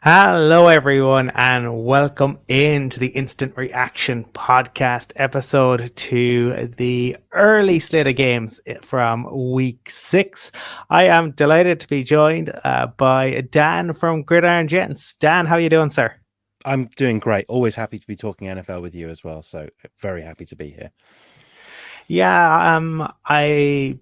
Hello, everyone, and welcome into the Instant Reaction Podcast episode to the early slate of games from week 6. I am delighted to be joined by Dan from Gridiron Gents. Dan, how are you doing, sir? I'm doing great. Always happy to be talking NFL with you as well. So very happy to be here. Yeah,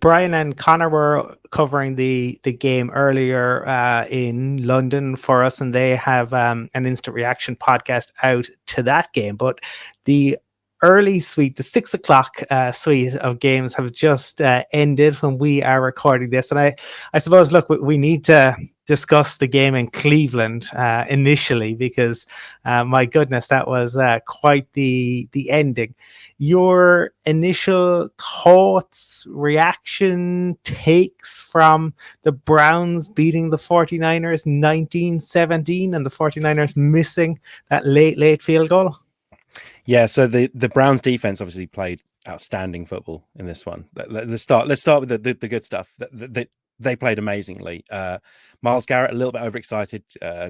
Brian and Connor were covering the game earlier in London for us, and they have an instant reaction podcast out to that game. But the early suite, the 6 o'clock suite of games, have just ended when we are recording this, and I suppose, look, we need to discuss the game in Cleveland initially because my goodness, that was quite the ending. Your initial thoughts, reaction, takes from the Browns beating the 49ers 19-17 and the 49ers missing that late field goal? Yeah, so the Browns defense obviously played outstanding football in this one. Let's start with the good stuff. They played amazingly. Miles Garrett a little bit overexcited,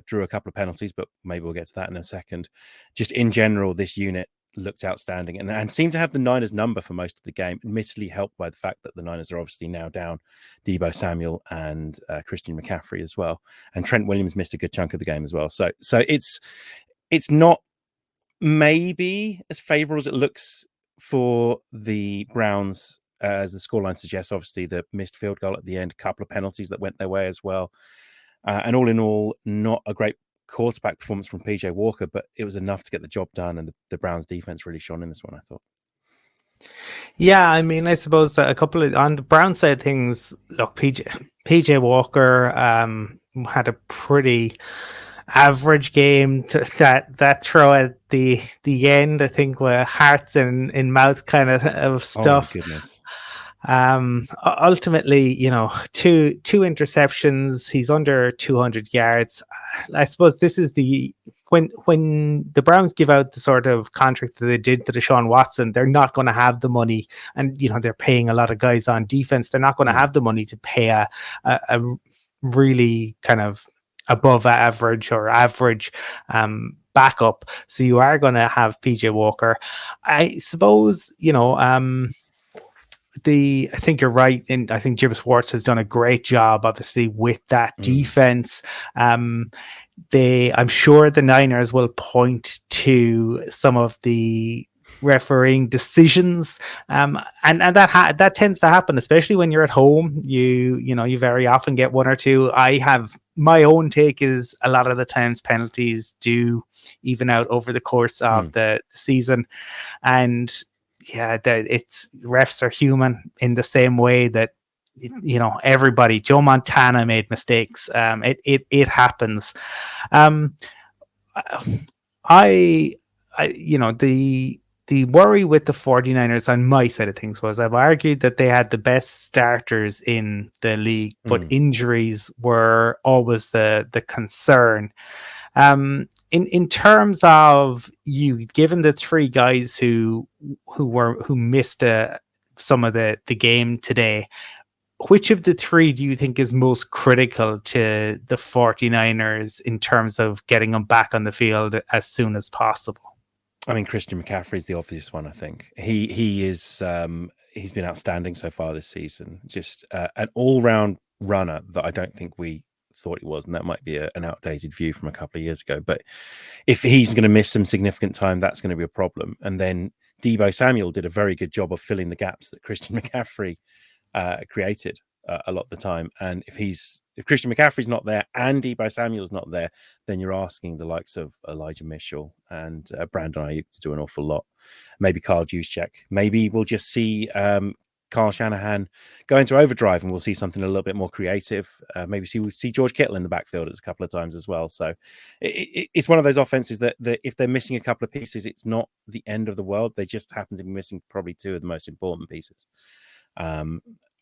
drew a couple of penalties, but maybe we'll get to that in a second. Just in general, this unit looked outstanding and seemed to have the Niners number for most of the game, admittedly helped by the fact that the Niners are obviously now down Deebo Samuel and Christian McCaffrey as well. And Trent Williams missed a good chunk of the game as well. So it's not maybe as favorable as it looks for the Browns, as the scoreline suggests. Obviously, the missed field goal at the end, a couple of penalties that went their way as well. And all in all, not a great quarterback performance from PJ Walker, but it was enough to get the job done. And the Browns defense really shone in this one, I thought. Yeah, I mean, I suppose a couple of on the Brown side of things. Look, PJ Walker had a pretty average game that throw at the end. I think were hearts in mouth kind of Oh, my stuff. goodness. Ultimately, two interceptions. He's under 200 yards. I suppose this is when the Browns give out the sort of contract that they did to Deshaun Watson, they're not going to have the money, and they're paying a lot of guys on defense. They're not going to have the money to pay a really kind of above average or average backup. So you are going to have PJ Walker. I suppose I think you're right, and I think Jim Schwartz has done a great job, obviously, with that defense. I'm sure the Niners will point to some of the refereeing decisions, and that tends to happen, especially when you're at home. You very often get one or two. I have my own take is a lot of the times penalties do even out over the course of the season, and yeah, it's refs are human in the same way that everybody. Joe Montana made mistakes. It happens. Um, I, the worry with the 49ers on my side of things was I've argued that they had the best starters in the league, but injuries were always the concern. In terms of you, given the three guys who missed some of the game today, which of the three do you think is most critical to the 49ers in terms of getting them back on the field as soon as possible? I mean, Christian McCaffrey is the obvious one. I think he is. He's been outstanding so far this season. Just an all-round runner that I don't think we thought he was, and that might be an outdated view from a couple of years ago. But if he's going to miss some significant time, that's going to be a problem. And then Deebo Samuel did a very good job of filling the gaps that Christian McCaffrey created a lot of the time. And if Christian McCaffrey's not there and Deebo Samuel's not there, then you're asking the likes of Elijah Mitchell and Brandon Ayuk to do an awful lot. Maybe Kyle Juszczyk. Maybe we'll just see Kyle Shanahan go into overdrive and we'll see something a little bit more creative. Maybe we'll see George Kittle in the backfield a couple of times as well. So it's one of those offenses that if they're missing a couple of pieces, it's not the end of the world. They just happen to be missing probably two of the most important pieces.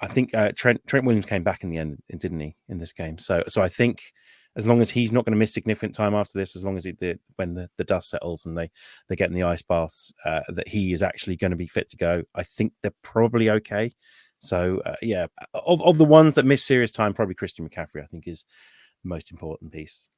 I think Trent Williams came back in the end, didn't he, in this game? So I think as long as he's not going to miss significant time after this, as long as when the dust settles and they get in the ice baths, that he is actually going to be fit to go, I think they're probably okay. So yeah, of the ones that miss serious time, probably Christian McCaffrey, I think, is the most important piece.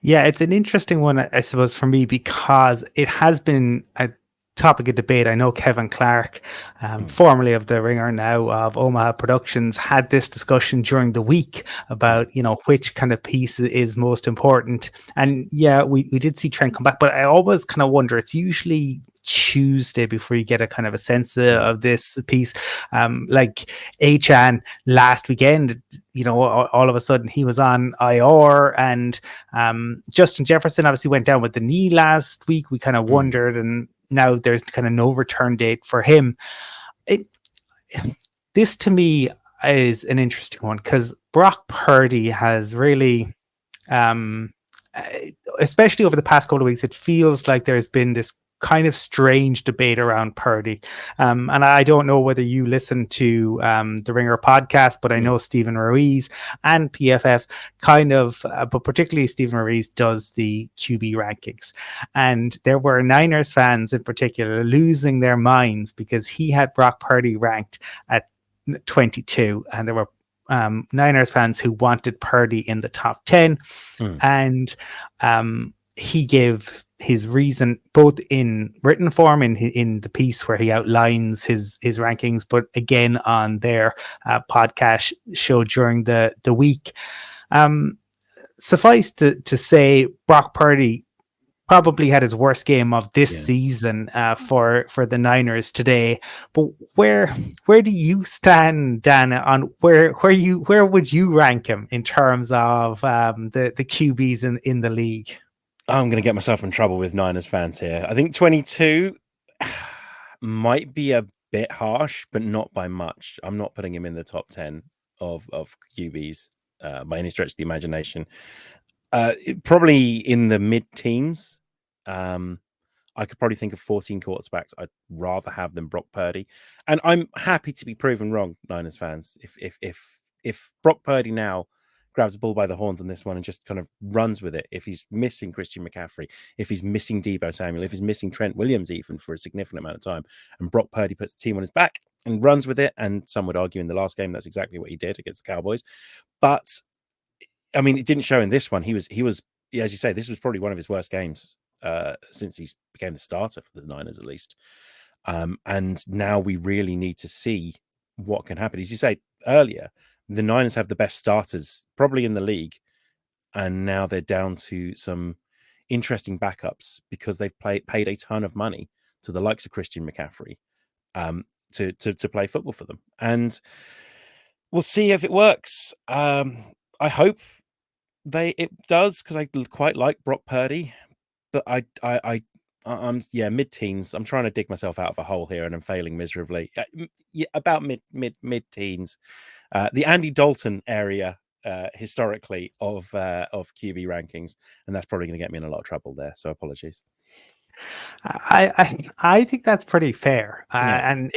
Yeah, it's an interesting one, I suppose, for me, because it has been a topic of debate. I know Kevin Clark, Mm, formerly of The Ringer, now of Omaha Productions, had this discussion during the week mm, about, which kind of piece is most important. And yeah, we did see Trent come back, but I always kind of wonder, it's usually Tuesday before you get a kind of a sense mm, of this piece. Like Achan last weekend, all of a sudden he was on IR, and Justin Jefferson obviously went down with the knee last week. We kind of mm. wondered, and now there's kind of no return date for him. It, this to me is an interesting one because Brock Purdy has really, um, uh, especially over the past couple of weeks, it feels like there's been this kind of strange debate around Purdy. And I don't know whether you listen to the Ringer podcast, but I Mm. know Stephen Ruiz and PFF kind of, but particularly Stephen Ruiz does the QB rankings. And there were Niners fans in particular losing their minds because he had Brock Purdy ranked at 22, and there were Niners fans who wanted Purdy in the top 10. Mm. And he gave his reason both in written form in the piece where he outlines his rankings, but again on their podcast show during the week. Um, Suffice to say, Brock Purdy probably had his worst game of this Yeah. season for the Niners today. But where do you stand, Dan, on where would you rank him in terms of the QBs in the league? I'm going to get myself in trouble with Niners fans here. I think 22 might be a bit harsh, but not by much. I'm not putting him in the top 10 of QBs by any stretch of the imagination. Probably in the mid-teens. I could probably think of 14 quarterbacks I'd rather have than Brock Purdy, and I'm happy to be proven wrong, Niners fans. If Brock Purdy now grabs the bull by the horns on this one and just kind of runs with it, if he's missing Christian McCaffrey, if he's missing Deebo Samuel, if he's missing Trent Williams even for a significant amount of time, and Brock Purdy puts the team on his back and runs with it, and some would argue in the last game that's exactly what he did against the Cowboys, but I mean, it didn't show in this one. He was, as you say, this was probably one of his worst games since he became the starter for the Niners, at least. And now we really need to see what can happen. As you say earlier, the Niners have the best starters probably in the league, and now they're down to some interesting backups because they've paid a ton of money to the likes of Christian McCaffrey to play football for them, and we'll see if it works. I hope it does, because I quite like Brock Purdy, but I'm mid-teens. I'm trying to dig myself out of a hole here, and I'm failing miserably. Yeah, about mid-teens, the Andy Dalton area historically of QB rankings, and that's probably going to get me in a lot of trouble there. So apologies. I think that's pretty fair. Yeah. And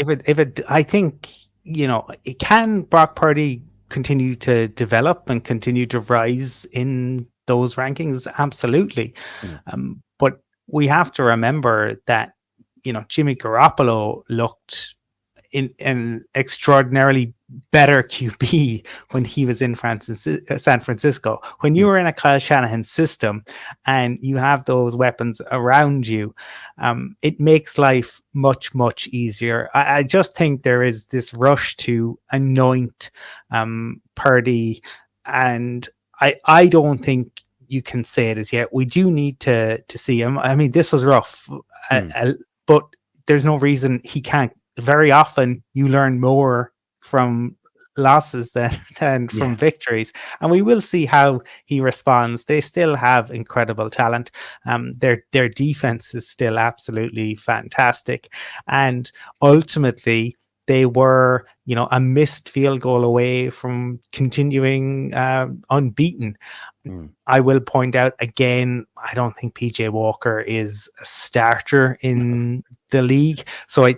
I think it can Brock Purdy continue to develop and continue to rise in those rankings? Absolutely. Mm. But we have to remember that Jimmy Garoppolo looked in an extraordinarily better QB when he was in San Francisco. When you were in a Kyle Shanahan system and you have those weapons around you, it makes life much, much easier. I just think there is this rush to anoint Purdy, and I don't think you can say it as yet. We do need to see him. I mean, this was rough, but there's no reason he can't. Very often you learn more from losses than from victories, and we will see how he responds. They still have incredible talent. Their defense is still absolutely fantastic, and ultimately they were a missed field goal away from continuing unbeaten. I will point out again, I don't think PJ Walker is a starter in the league. So I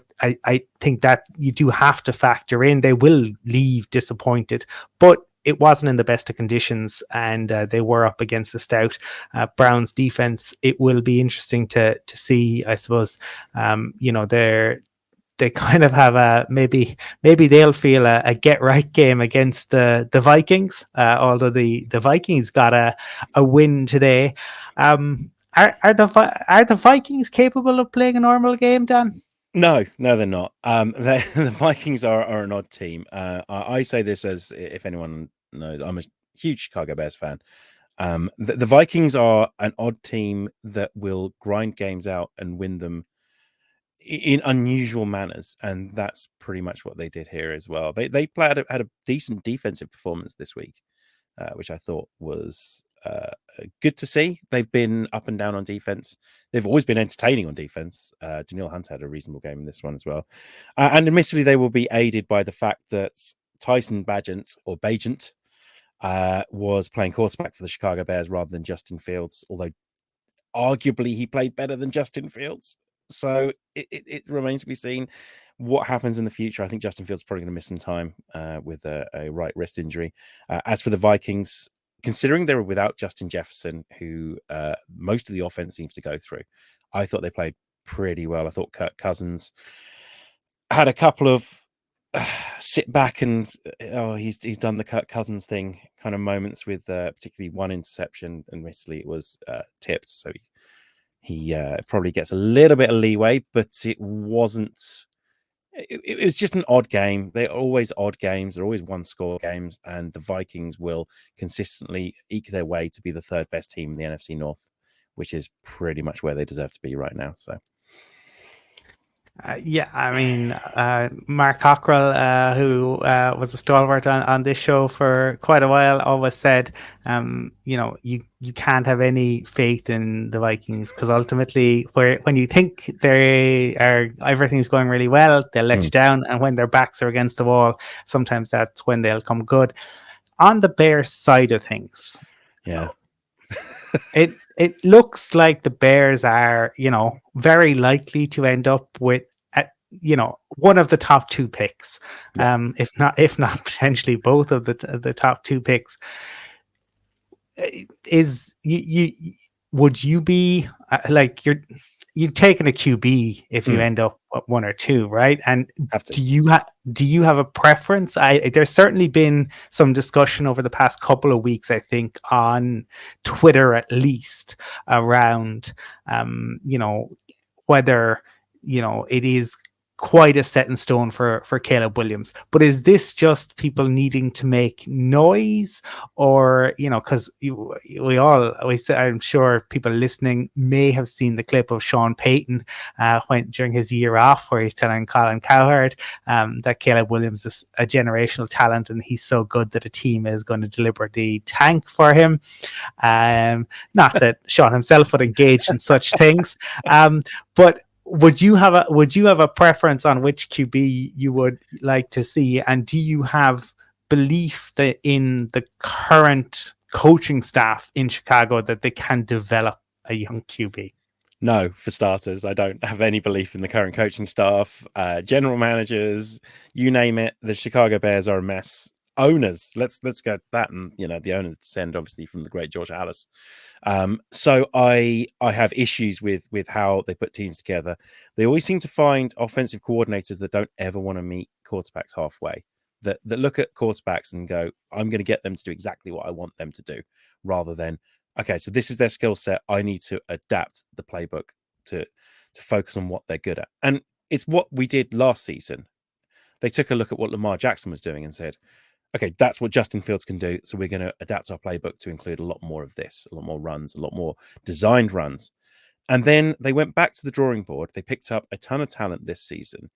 think that you do have to factor in. They will leave disappointed, but it wasn't in the best of conditions, and they were up against a stout Browns defense. It will be interesting to see, I suppose, they kind of have a maybe they'll feel a get right game against the Vikings. Although the Vikings got a win today. Are the Vikings capable of playing a normal game, Dan? No, they're not. The Vikings are an odd team. I say this as if anyone knows, I'm a huge Chicago Bears fan. The Vikings are an odd team that will grind games out and win them in unusual manners, and that's pretty much what they did here as well. They had a decent defensive performance this week, which I thought was good to see. They've been up and down on defense. They've always been entertaining on defense. Daniil Hunter had a reasonable game in this one as well, and admittedly, they will be aided by the fact that Tyson Bagent was playing quarterback for the Chicago Bears rather than Justin Fields, although arguably he played better than Justin Fields. So it remains to be seen what happens in the future. I think Justin Fields is probably going to miss some time with a right wrist injury. As for the Vikings, considering they were without Justin Jefferson, who most of the offense seems to go through, I thought they played pretty well. I thought Kirk Cousins had a couple of sit back and he's done the Kirk Cousins thing kind of moments with particularly one interception, and basically it was tipped, so he probably gets a little bit of leeway, but it wasn't. It was just an odd game. They're always odd games. They're always one-score games, and the Vikings will consistently eke their way to be the third best team in the NFC North, which is pretty much where they deserve to be right now. So. Yeah, I mean, Mark Cockrell, who was a stalwart on this show for quite a while, always said, you can't have any faith in the Vikings because ultimately, when you think everything's going really well, they'll let you down, and when their backs are against the wall, sometimes that's when they'll come good. On the Bears side of things, yeah. It looks like the Bears are, very likely to end up with, one of the top two picks, if not potentially both of the top two picks. Is would you be like you're taking a QB if you end up at one or two, right? And do you have a preference? There's certainly been some discussion over the past couple of weeks, I think, on Twitter at least, around whether it is quite a set in stone for Caleb Williams. But is this just people needing to make noise, or because I'm sure people listening may have seen the clip of Sean Payton during his year off, where he's telling Colin Cowherd that Caleb Williams is a generational talent and he's so good that a team is going to deliberately tank for him. Not that Sean himself would engage in such things, but would you have a preference on which QB you would like to see, and do you have belief that in the current coaching staff in Chicago that they can develop a young QB? No, for starters, I don't have any belief in the current coaching staff, general managers, you name it. The Chicago Bears are a mess. Owners, let's go to that, and the owners descend obviously from the great George Halas. So I have issues with how they put teams together. They always seem to find offensive coordinators that don't ever want to meet quarterbacks halfway, that look at quarterbacks and go, I'm going to get them to do exactly what I want them to do, rather than, okay, so this is their skill set, I need to adapt the playbook to focus on what they're good at. And it's what we did last season. They took a look at what Lamar Jackson was doing and said, okay, that's what Justin Fields can do, so we're going to adapt our playbook to include a lot more of this, a lot more runs, a lot more designed runs. And then they went back to the drawing board. They picked up a ton of talent this season,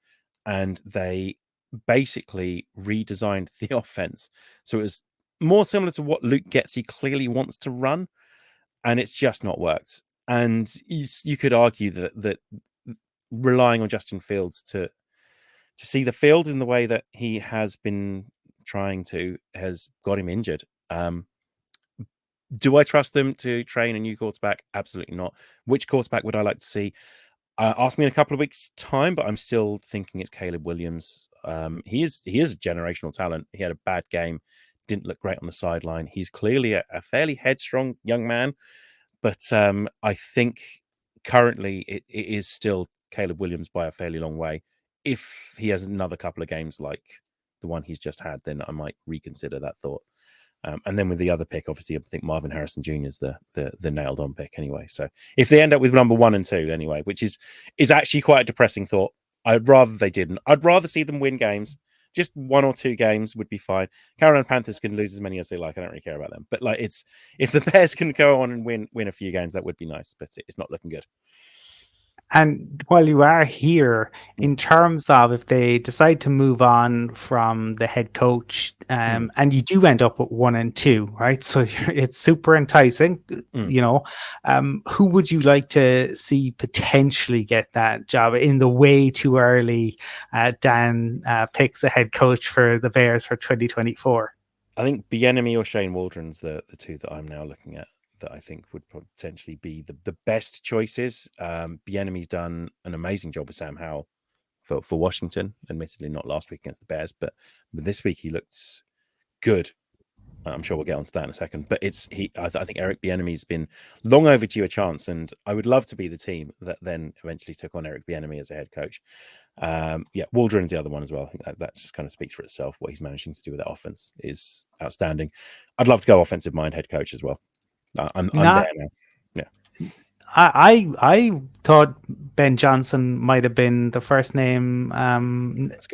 and they basically redesigned the offense. So it was more similar to what Luke Getsy clearly wants to run, and it's just not worked. And you could argue that relying on Justin Fields to see the field in the way that he has been trying to has got him injured. Do I trust them to train a new quarterback? Absolutely not. Which quarterback would I like to see? Ask me in a couple of weeks' time, but I'm still thinking it's Caleb Williams. He is a generational talent. He had a bad game, didn't look great on the sideline. He's clearly a fairly headstrong young man, but I think currently it is still Caleb Williams by a fairly long way. if he has another couple of games like the one he's just had, then I might reconsider that thought. And then with the other pick, obviously, I think Marvin Harrison Jr. is the nailed on pick anyway. So if they end up with number 1 and 2 anyway, which is actually quite a depressing thought, I'd rather they didn't. I'd rather see them win games. Just 1 or 2 games would be fine. Carolina Panthers can lose as many as they like. I don't really care about them. But like, it's if the Bears can go on and win a few games, that would be nice. But it's not looking good. And while you are here, in terms of if they decide to move on from the head coach, and you do end up with 1 and 2, right? So it's super enticing, you know. Who would you like to see potentially get that job in the way too early? Dan picks a head coach for the Bears for 2024. I think Bieniemy or Shane Waldron's the two that I'm now looking at, that I think would potentially be the best choices. Bieniemy's done an amazing job with Sam Howell for Washington, admittedly not last week against the Bears, but this week he looked good. I'm sure we'll get onto that in a second. But I think Eric Bieniemy's been long overdue a chance, and I would love to be the team that then eventually took on Eric Bieniemy as a head coach. Waldron's the other one as well. I think that just kind of speaks for itself. What he's managing to do with that offense is outstanding. I'd love to go offensive mind head coach as well. I'm there now. Yeah. I thought Ben Johnson might have been the first name,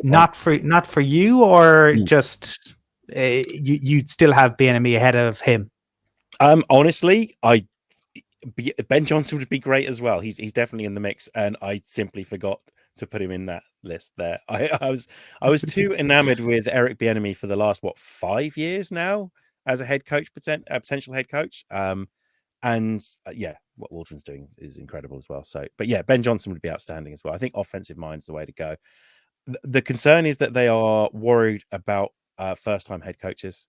not for you, or just you'd still have Bieniemy ahead of him. Honestly, Ben Johnson would be great as well. He's definitely in the mix, and I simply forgot to put him in that list there. I was too enamored with Eric Bieniemy for the last 5 years now as a head coach, potential head coach. What Waldron's doing is incredible as well. So, but yeah, Ben Johnson would be outstanding as well. I think offensive mind is the way to go. The concern is that they are worried about first-time head coaches.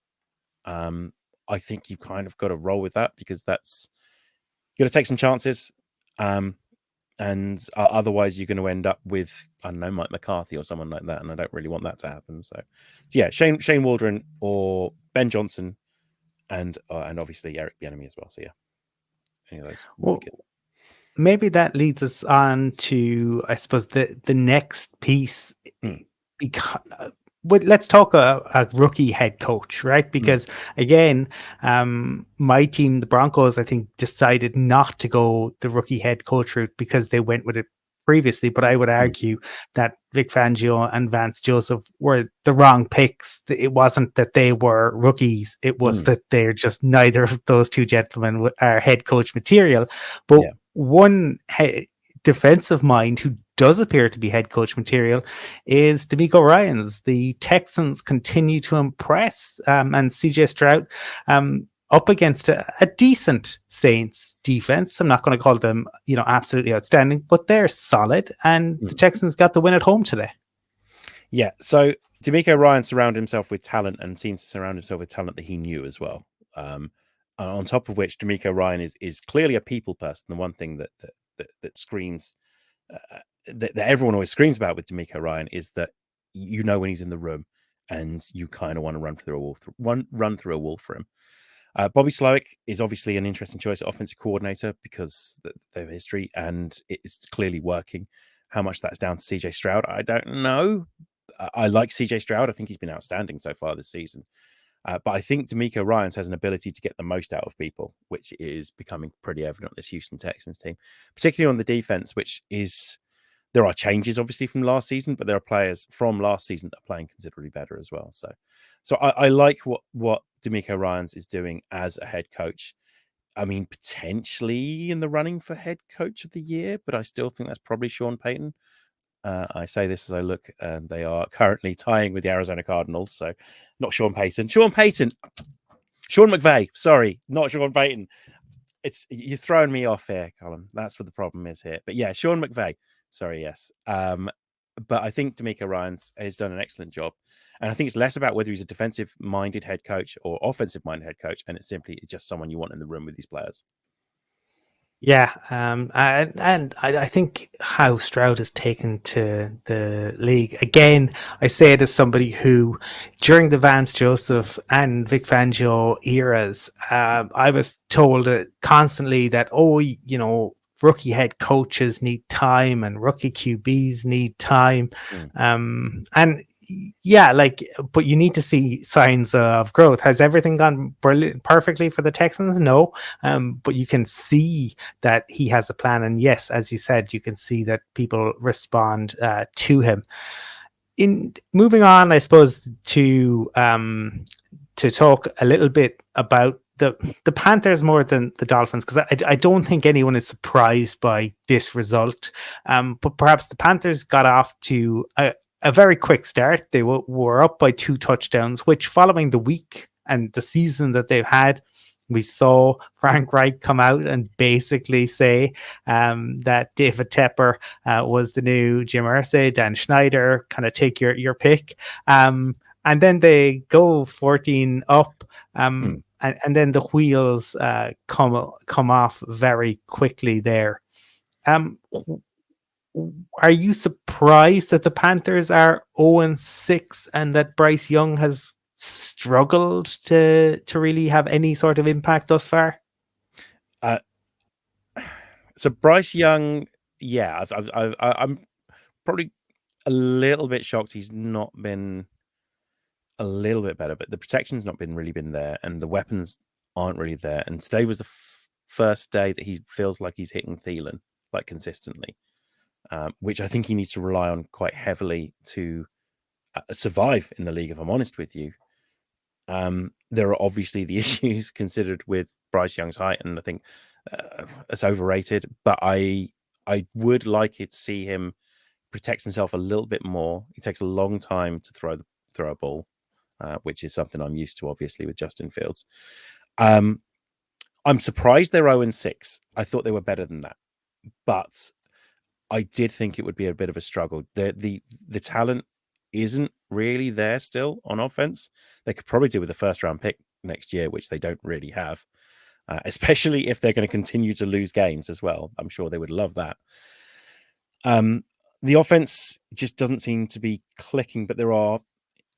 I think you've kind of got to roll with that, because that's going to take some chances. And otherwise you're going to end up with, I don't know, Mike McCarthy or someone like that. And I don't really want that to happen. So yeah, Shane Waldron or Ben Johnson, and obviously Eric Bieniemy as well. So yeah, any of those. Well, maybe that leads us on to, I suppose, the next piece. Because let's talk a rookie head coach, right? Because again, my team, the Broncos, I think decided not to go the rookie head coach route because they went with it previously. But I would argue that Vic Fangio and Vance Joseph were the wrong picks. It wasn't that they were rookies. It was that they're just neither of those two gentlemen are head coach material. But one defensive mind who does appear to be head coach material is DecMeco Ryans. The Texans continue to impress, and CJ Stroud up against a decent Saints defense. I'm not going to call them, absolutely outstanding, but they're solid, and the Texans got the win at home today. Yeah, so DecMeco Ryan surrounded himself with talent, and seems to surround himself with talent that he knew as well. On top of which, DecMeco Ryan is clearly a people person. The one thing that screams that everyone always screams about with DecMeco Ryan is that when he's in the room, and you kind of want to run through a wall for him. Bobby Slowick is obviously an interesting choice at offensive coordinator because they have history, and it's clearly working. How much that's down to CJ Stroud, I don't know. I like CJ Stroud. I think he's been outstanding so far this season. But I think DecMeco Ryans has an ability to get the most out of people, which is becoming pretty evident with this Houston Texans team, particularly on the defense, there are changes obviously from last season, but there are players from last season that are playing considerably better as well. So I like what DecMeco Ryans is doing as a head coach. I mean, potentially in the running for head coach of the year, but I still think that's probably Sean Payton. I say this as I look, and they are currently tying with the Arizona Cardinals. So not Sean Payton. Sean McVay. Sorry, not Sean Payton. You're throwing me off here, Colin. That's what the problem is here. But yeah, Sean McVay. Sorry, yes. But I think DecMeco Ryans has done an excellent job. And I think it's less about whether he's a defensive-minded head coach or offensive-minded head coach. And it's just someone you want in the room with these players. Yeah, and I think how Stroud has taken to the league. Again, I say it as somebody who, during the Vance Joseph and Vic Fangio eras, I was told constantly that, rookie head coaches need time and rookie QBs need time. And yeah, like, but you need to see signs of growth. Has everything gone perfectly for the Texans? No. But you can see that he has a plan. And yes, as you said, you can see that people respond to him. In moving on, I suppose, to talk a little bit about the Panthers more than the Dolphins, because I don't think anyone is surprised by this result. But perhaps the Panthers got off to a very quick start. They were up by 2 touchdowns, which, following the week and the season that they've had, we saw Frank Reich come out and basically say that David Tepper was the new Jim Irsay, Dan Schneider, kind of take your pick. And then they go 14 up, and then the wheels come off very quickly there. Are you surprised that the Panthers are 0-6 and that Bryce Young has struggled to really have any sort of impact thus far? So Bryce Young, yeah, I'm probably a little bit shocked he's not been a little bit better, but the protection's not really been there, and the weapons aren't really there. And today was the first day that he feels like he's hitting Thielen like consistently, which I think he needs to rely on quite heavily to survive in the league, if I'm honest with you. There are obviously the issues considered with Bryce Young's height, and I think it's overrated, but I would like it to see him protect himself a little bit more. He takes a long time to throw a ball, which is something I'm used to, obviously, with Justin Fields. I'm surprised they're 0-6. I thought they were better than that, but I did think it would be a bit of a struggle. The talent isn't really there still on offense. They could probably do with a first-round pick next year, which they don't really have, especially if they're going to continue to lose games as well. I'm sure they would love that. The offense just doesn't seem to be clicking, but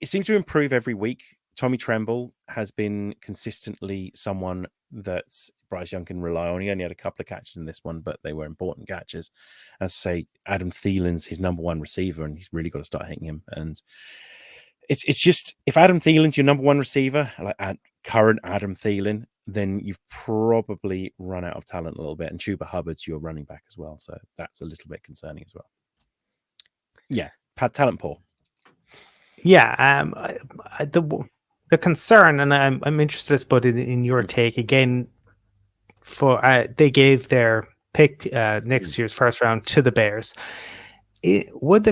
it seems to improve every week. Tommy Tremble has been consistently someone that Bryce Young can rely on. He only had a couple of catches in this one, but they were important catches. As I say, Adam Thielen's his number one receiver, and he's really got to start hitting him. And it's just, if Adam Thielen's your number one receiver, like current Adam Thielen, then you've probably run out of talent a little bit. And Chuba Hubbard's your running back as well, so that's a little bit concerning as well. Yeah, talent poor. Yeah, the concern, and I'm interested, but in your take again. For they gave their pick next year's first round to the Bears. Should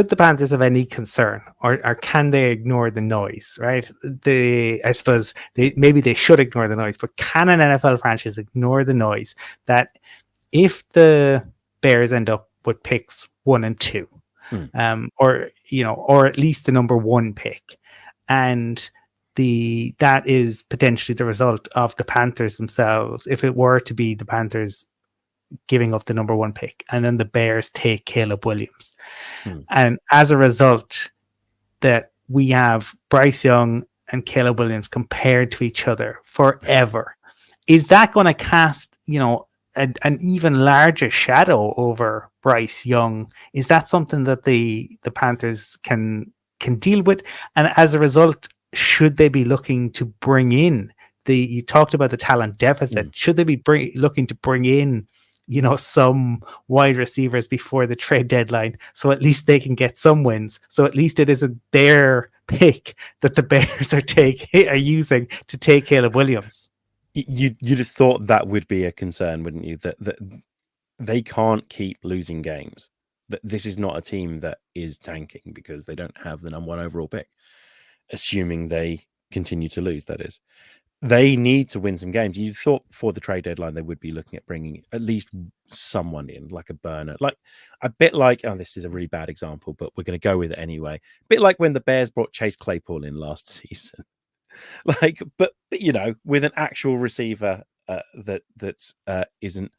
the Panthers have any concern, or can they ignore the noise? Right? I suppose maybe they should ignore the noise, but can an NFL franchise ignore the noise that if the Bears end up with picks 1 and 2, or at least the number 1 pick, and that is potentially the result of the Panthers themselves, if it were to be the Panthers giving up the number 1 pick, and then the Bears take Caleb Williams, and as a result, that we have Bryce Young and Caleb Williams compared to each other forever. Is that going to cast, an even larger shadow over Bryce Young? Is that something that the Panthers can deal with? And as a result, should they be looking to bring in you talked about the talent deficit? Should they be looking to bring in, some wide receivers before the trade deadline, so at least they can get some wins? So at least it isn't their pick that the Bears are using to take Caleb Williams. You'd have thought that would be a concern, wouldn't you? That they can't keep losing games. That this is not a team that is tanking because they don't have the number 1 overall pick. Assuming they continue to lose, that is. They need to win some games. You thought before the trade deadline they would be looking at bringing at least someone in, like a burner, like a bit like, this is a really bad example, but we're going to go with it anyway. A bit like when the Bears brought Chase Claypool in last season, but with an actual receiver that isn't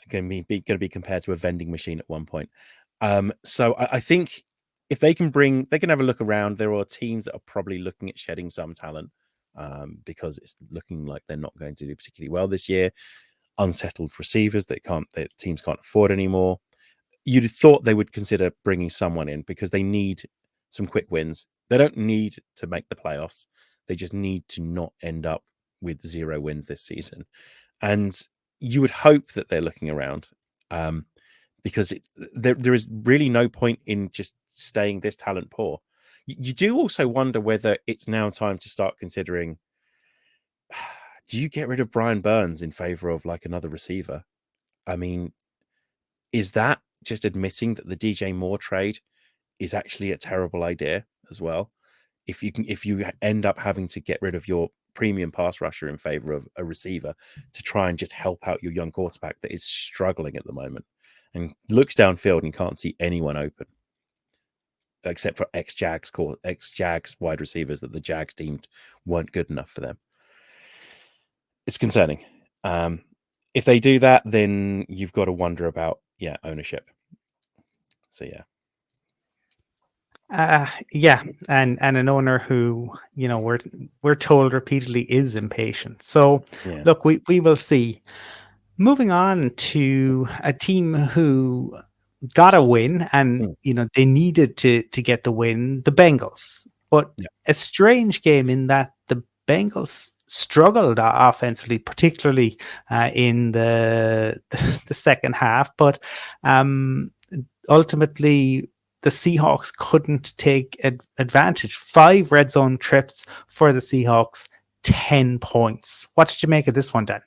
going to be compared to a vending machine at one point. So I think if they can have a look around. There are teams that are probably looking at shedding some talent because it's looking like they're not going to do particularly well this year. unsettled receivers that teams can't afford anymore. You'd have thought they would consider bringing someone in because they need some quick wins. They don't need to make the playoffs. They just need to not end up with 0 wins this season. And you would hope that they're looking around because there is really no point in just staying this talent poor. You do also wonder whether it's now time to start considering, do you get rid of Brian Burns in favor of like another receiver? I mean, is that just admitting that the DJ Moore trade is actually a terrible idea as well? If you end up having to get rid of your premium pass rusher in favor of a receiver to try and just help out your young quarterback that is struggling at the moment and looks downfield and can't see anyone open except for ex-Jags wide receivers that the Jags deemed weren't good enough for them. It's concerning. If they do that, then you've got to wonder about ownership. So and an owner who we're told repeatedly is impatient. So look, we will see. Moving on to a team who got a win, and they needed to get the win, the Bengals. But a strange game in that the Bengals struggled offensively, particularly in the second half. But ultimately, the Seahawks couldn't take advantage. 5 red zone trips for the Seahawks, 10 points. What did you make of this one, Dan?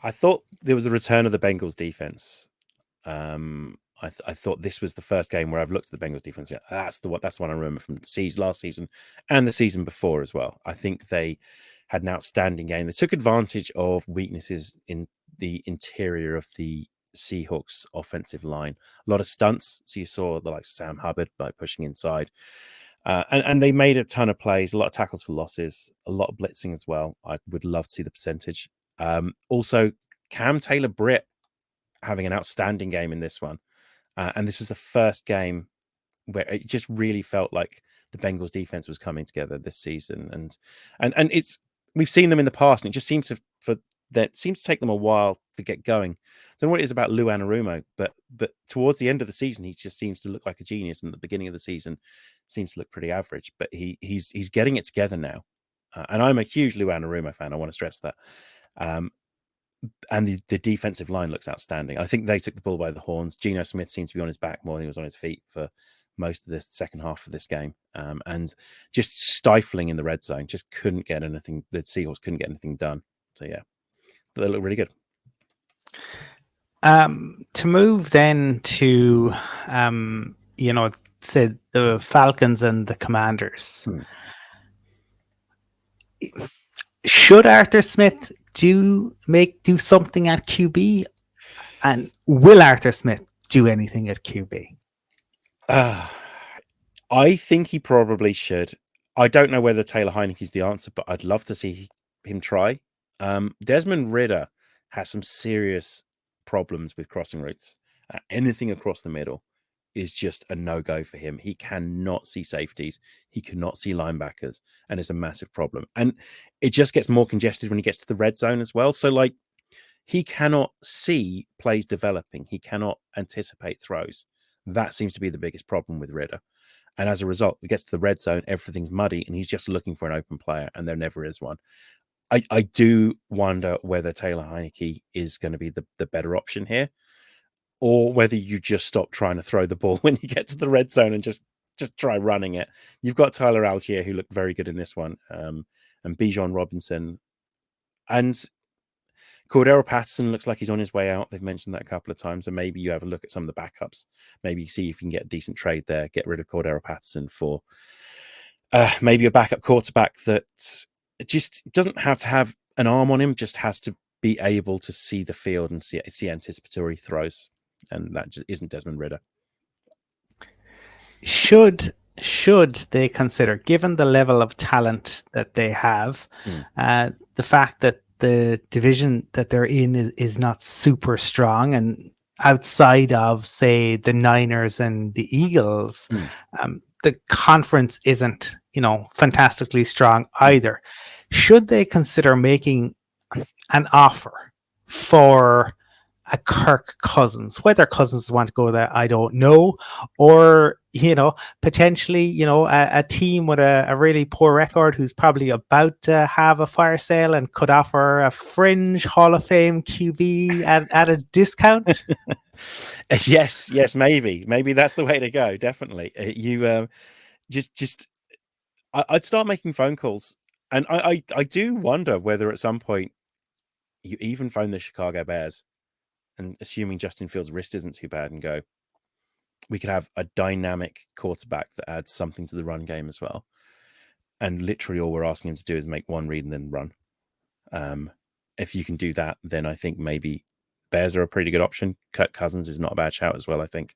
I thought there was a return of the Bengals defense. I thought this was the first game where I've looked at the Bengals defense. That's the one I remember from last season and the season before as well. I think they had an outstanding game. They took advantage of weaknesses in the interior of the Seahawks offensive line. A lot of stunts. So you saw the like Sam Hubbard like pushing inside. And they made a ton of plays, a lot of tackles for losses, a lot of blitzing as well. I would love to see the percentage. Also, Cam Taylor-Britt having an outstanding game in this one. And this was the first game where it just really felt like the Bengals defense was coming together this season. And it's, we've seen them in the past, and it just seems to take them a while to get going. I don't know what it is about Lou Anarumo, but towards the end of the season, he just seems to look like a genius. And at the beginning of the season, seems to look pretty average. But he's getting it together now. And I'm a huge Lou Anarumo fan. I want to stress that. And the defensive line looks outstanding. I think they took the bull by the horns. Geno Smith seemed to be on his back more than he was on his feet for most of the second half of this game. And just stifling in the red zone. Just couldn't get anything. The Seahawks couldn't get anything done. So yeah, but they look really good. To move then to say the Falcons and the Commanders. Should Arthur Smith do something at QB, and will Arthur Smith do anything at QB? I think he probably should. I don't know whether Taylor Heinicke is the answer, but I'd love to see him try. Desmond Ridder has some serious problems with crossing routes. Anything across the middle is just a no-go for him. He cannot see safeties. He cannot see linebackers, and it's a massive problem. And it just gets more congested when he gets to the red zone as well. So, like, he cannot see plays developing. He cannot anticipate throws. That seems to be the biggest problem with Ridder. And as a result, he gets to the red zone, everything's muddy, and he's just looking for an open player, and there never is one. I do wonder whether Taylor Heinicke is going to be the better option here, or whether you just stop trying to throw the ball when you get to the red zone and just try running it. You've got Tyler Algier, who looked very good in this one, and Bijan Robinson. And Cordero Patterson looks like he's on his way out. They've mentioned that a couple of times. And maybe you have a look at some of the backups. Maybe see if you can get a decent trade there, get rid of Cordero Patterson for maybe a backup quarterback that just doesn't have to have an arm on him, just has to be able to see the field and see anticipatory throws. And that just isn't Desmond Ridder. Should they consider, given the level of talent that they have, the fact that the division that they're in is not super strong, and outside of, say, the Niners and the Eagles, the conference isn't, fantastically strong either. Should they consider making an offer for a Kirk Cousins. Whether Cousins want to go there, I don't know. Or, potentially, a team with a really poor record who's probably about to have a fire sale and could offer a fringe Hall of Fame QB at a discount. Yes, maybe that's the way to go. Definitely, I'd start making phone calls, and I do wonder whether at some point you even phone the Chicago Bears, and assuming Justin Fields' wrist isn't too bad, and go, we could have a dynamic quarterback that adds something to the run game as well. And literally all we're asking him to do is make one read and then run. If you can do that, then I think maybe Bears are a pretty good option. Kirk Cousins is not a bad shout as well, I think.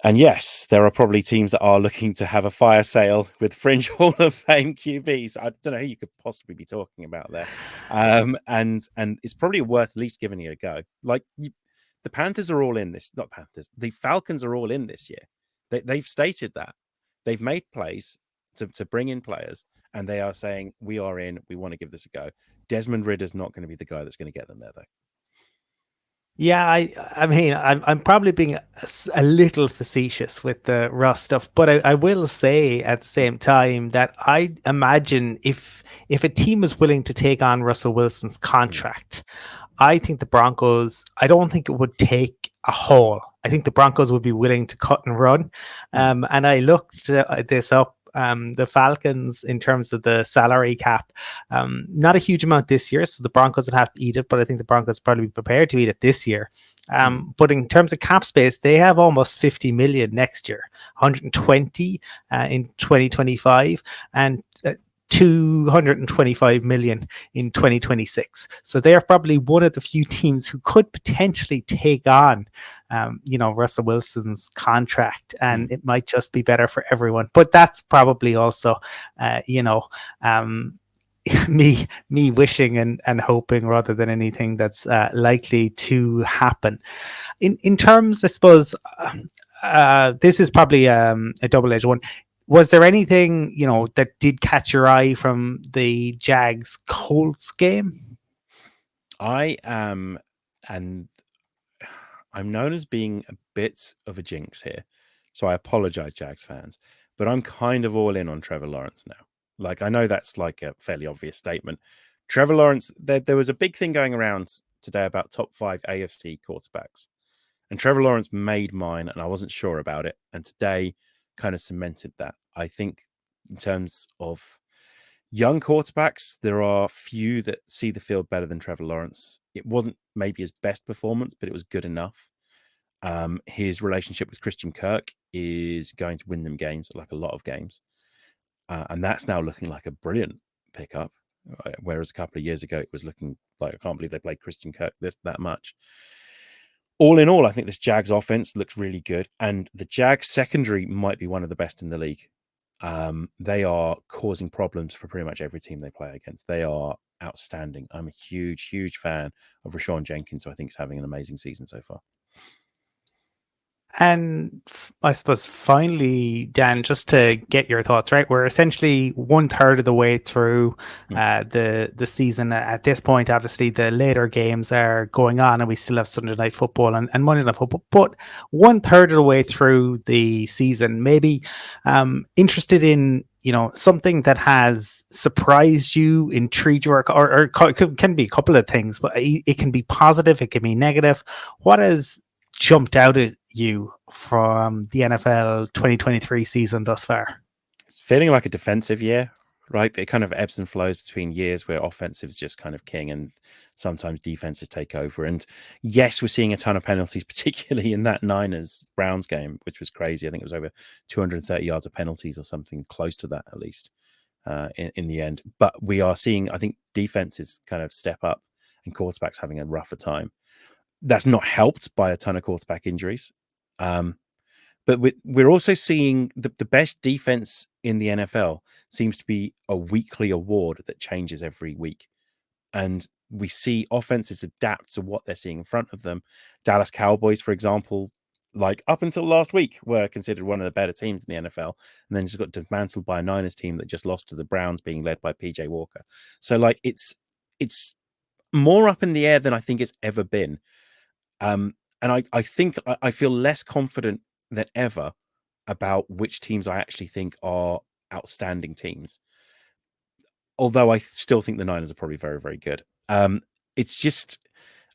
And yes, there are probably teams that are looking to have a fire sale with fringe Hall of Fame QBs. I don't know who you could possibly be talking about there. And it's probably worth at least giving it a go. Like the Panthers are all in this, not Panthers. The Falcons are all in this year. They've stated that. They've made plays to bring in players, and they are saying, we are in, we want to give this a go. Desmond Ridder's not going to be the guy that's going to get them there, though. Yeah, I mean, I'm probably being a little facetious with the Russ stuff, but I will say at the same time that I imagine if a team is willing to take on Russell Wilson's contract, I think the Broncos, I don't think it would take a haul. I think the Broncos would be willing to cut and run. And I looked this up. The Falcons, in terms of the salary cap, not a huge amount this year, so the Broncos would have to eat it, but I think the Broncos probably be prepared to eat it this year. But in terms of cap space, they have almost 50 million next year, 120 in 2025, and 225 million in 2026. So they're probably one of the few teams who could potentially take on, Russell Wilson's contract, and it might just be better for everyone. But that's probably also, me wishing and hoping rather than anything that's likely to happen. In terms, I suppose, this is probably a double-edged one. Was there anything, that did catch your eye from the Jags Colts game? I am, and I'm known as being a bit of a jinx here, so I apologize, Jags fans, but I'm kind of all in on Trevor Lawrence now. Like, I know that's like a fairly obvious statement. Trevor Lawrence, there was a big thing going around today about top 5 AFC quarterbacks, and Trevor Lawrence made mine, and I wasn't sure about it, and today kind of cemented that. I think in terms of young quarterbacks, there are few that see the field better than Trevor Lawrence. It wasn't maybe his best performance, but it was good enough. His relationship with Christian Kirk is going to win them games, like a lot of games. And that's now looking like a brilliant pickup. Whereas a couple of years ago, it was looking like, I can't believe they played Christian Kirk that much. All in all, I think this Jags offense looks really good. And the Jags secondary might be one of the best in the league. They are causing problems for pretty much every team they play against. They are outstanding. I'm a huge fan of Rashawn Jenkins, who I think is having an amazing season so far. And I suppose finally, Dan, just to get your thoughts, right? We're essentially 1/3 of the way through the season at this point. Obviously, the later games are going on, and we still have Sunday Night Football and Monday Night Football. But 1/3 of the way through the season, maybe interested in something that has surprised you, intrigued you, or it can be a couple of things, but it can be positive, it can be negative. What has jumped out at you from the NFL 2023 season thus far? It's feeling like a defensive year, right? It kind of ebbs and flows between years where offensive is just kind of king and sometimes defenses take over. And yes, we're seeing a ton of penalties, particularly in that Niners-Browns game, which was crazy. I think it was over 230 yards of penalties or something close to that, at least, in the end. But we are seeing, I think, defenses kind of step up and quarterbacks having a rougher time. That's not helped by a ton of quarterback injuries. But we're also seeing the best defense in the NFL seems to be a weekly award that changes every week. And we see offenses adapt to what they're seeing in front of them. Dallas Cowboys, for example, like up until last week, were considered one of the better teams in the NFL. And then just got dismantled by a Niners team that just lost to the Browns, being led by PJ Walker. So like it's more up in the air than I think it's ever been. And I think I feel less confident than ever about which teams I actually think are outstanding teams. Although I still think the Niners are probably very, very good. It's just,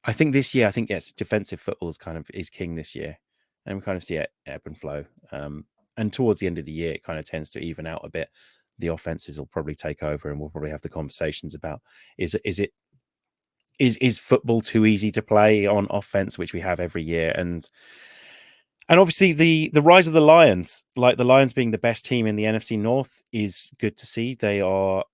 I think this year, yes, defensive football is king this year, and we kind of see it ebb and flow. And towards the end of the year, it kind of tends to even out a bit. The offenses will probably take over, and we'll probably have the conversations about is football too easy to play on offense, which we have every year, and obviously the rise of the Lions, like the Lions being the best team in the NFC North, is good to see. They are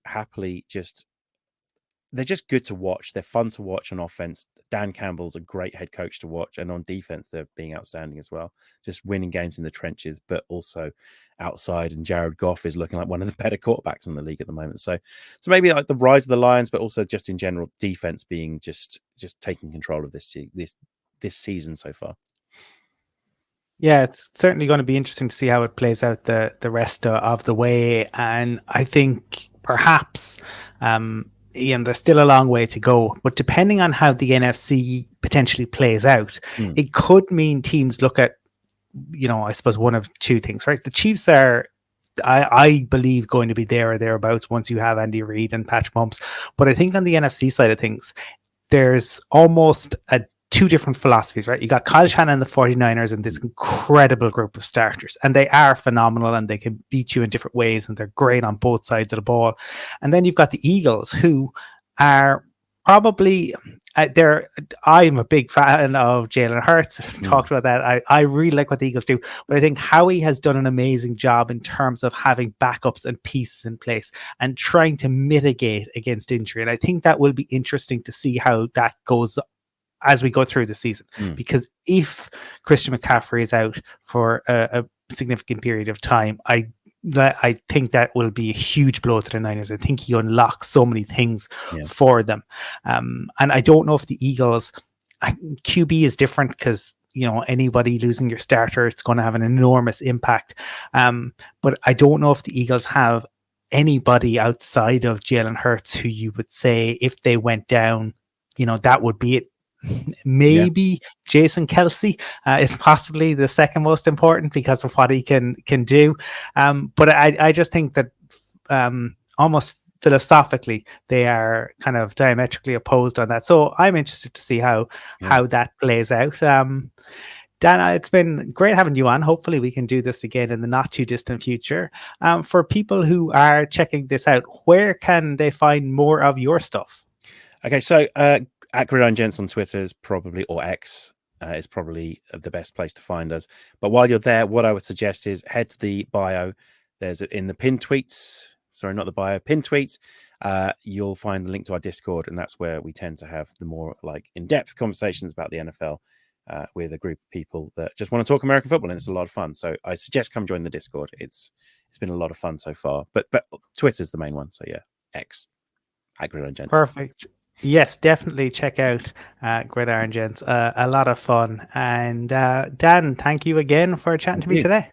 they're just good to watch. They're fun to watch on offense. Dan Campbell's a great head coach to watch, and on defense, they're being outstanding as well. Just winning games in the trenches, but also outside. And Jared Goff is looking like one of the better quarterbacks in the league at the moment. So maybe like the rise of the Lions, but also just in general, defense being just taking control of this season so far. Yeah, it's certainly going to be interesting to see how it plays out the rest of the way. And I think perhaps, there's still a long way to go. But depending on how the NFC potentially plays out, it could mean teams look at, I suppose one of two things, right? The Chiefs are, I believe, going to be there or thereabouts once you have Andy Reid and Patch Pumps. But I think on the NFC side of things, there's almost two different philosophies, right? You got Kyle Shanahan and the 49ers and this incredible group of starters, and they are phenomenal and they can beat you in different ways and they're great on both sides of the ball. And then you've got the Eagles, who are probably I'm a big fan of Jalen Hurts. Talked about that. I really like what the Eagles do, but I think Howie has done an amazing job in terms of having backups and pieces in place and trying to mitigate against injury. And I think that will be interesting to see how that goes as we go through the season, because if Christian McCaffrey is out for a significant period of time, I think that will be a huge blow to the Niners. I think he unlocks so many things for them. And I don't know if the Eagles, QB is different because, anybody losing your starter, it's going to have an enormous impact. But I don't know if the Eagles have anybody outside of Jalen Hurts who you would say if they went down, that would be it. Maybe Jason Kelce is possibly the second most important because of what he can do. But I just think that almost philosophically they are kind of diametrically opposed on that. So I'm interested to see how that plays out. Dan, it's been great having you on. Hopefully we can do this again in the not too distant future. For people who are checking this out, where can they find more of your stuff? Okay, so at Gridiron Gents on Twitter is probably, or X is probably the best place to find us. But while you're there, what I would suggest is head to the bio. There's in the pinned tweets. Sorry, not the bio, pinned tweets. You'll find the link to our Discord, and that's where we tend to have the more in-depth conversations about the NFL with a group of people that just want to talk American football, and it's a lot of fun. So I suggest come join the Discord. It's been a lot of fun so far. But Twitter's the main one. So yeah, X at Gridiron Gents. Perfect. Yes, definitely check out Gridiron Gents. A lot of fun. And Dan, thank you again for chatting to me today.